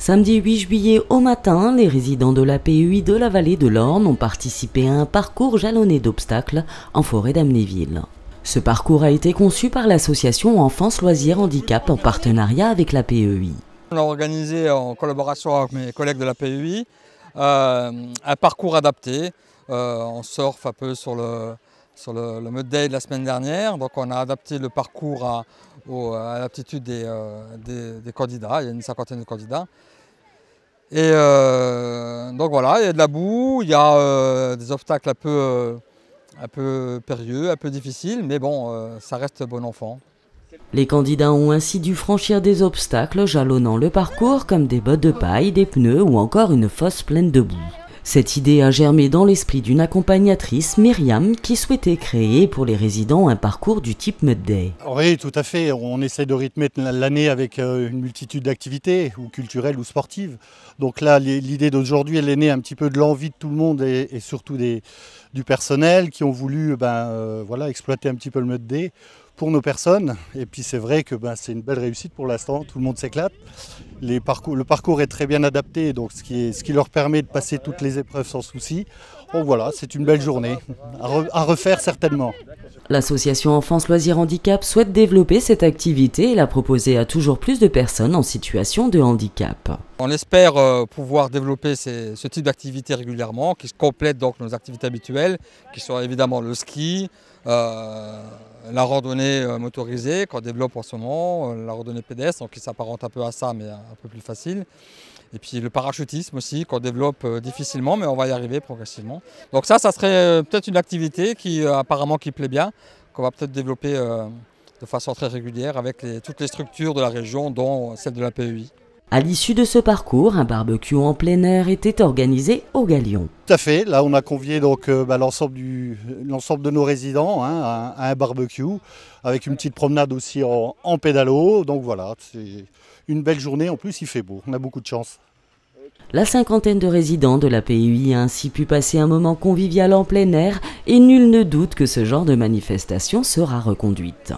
Samedi 8 juillet au matin, les résidents de la PEI de la vallée de l'Orne ont participé à un parcours jalonné d'obstacles en forêt d'Amnéville. Ce parcours a été conçu par l'association Enfance Loisirs Handicap en partenariat avec la PEI. On a organisé en collaboration avec mes collègues de la PEI un parcours adapté. On surfe un peu sur le Mud Day de la semaine dernière. Donc on a adapté le parcours à l'aptitude des candidats. Il y a une cinquantaine de candidats. Et donc voilà, il y a de la boue, il y a des obstacles un peu périlleux, un peu difficiles, mais bon, ça reste bon enfant. Les candidats ont ainsi dû franchir des obstacles jalonnant le parcours comme des bottes de paille, des pneus ou encore une fosse pleine de boue. Cette idée a germé dans l'esprit d'une accompagnatrice, Myriam, qui souhaitait créer pour les résidents un parcours du type Mud Day. Oui, tout à fait. On essaie de rythmer l'année avec une multitude d'activités, ou culturelles ou sportives. Donc là, l'idée d'aujourd'hui, elle est née un petit peu de l'envie de tout le monde et surtout du personnel qui ont voulu voilà, exploiter un petit peu le Mud Day pour nos personnes. Et puis c'est vrai que c'est une belle réussite pour l'instant, tout le monde s'éclate. Le parcours est très bien adapté, donc ce qui leur permet de passer toutes les épreuves sans souci. Donc voilà, c'est une belle journée, à refaire certainement. L'association Enfance Loisirs Handicap souhaite développer cette activité et la proposer à toujours plus de personnes en situation de handicap. On espère pouvoir développer ce type d'activité régulièrement, qui complètent donc nos activités habituelles, qui sont évidemment le ski, la randonnée motorisée qu'on développe en ce moment, la randonnée pédestre, donc qui s'apparente un peu à ça, mais un peu plus facile. Et puis le parachutisme aussi, qu'on développe difficilement, mais on va y arriver progressivement. Donc ça serait peut-être une activité qui apparemment qui plaît bien, qu'on va peut-être développer de façon très régulière avec toutes les structures de la région, dont celle de la PEI. À l'issue de ce parcours, un barbecue en plein air était organisé au Galion. Tout à fait, là on a convié donc l'ensemble de nos résidents à un barbecue, avec une petite promenade aussi en pédalo. Donc voilà, c'est une belle journée, en plus il fait beau, on a beaucoup de chance. La cinquantaine de résidents de la PEI a ainsi pu passer un moment convivial en plein air et nul ne doute que ce genre de manifestation sera reconduite.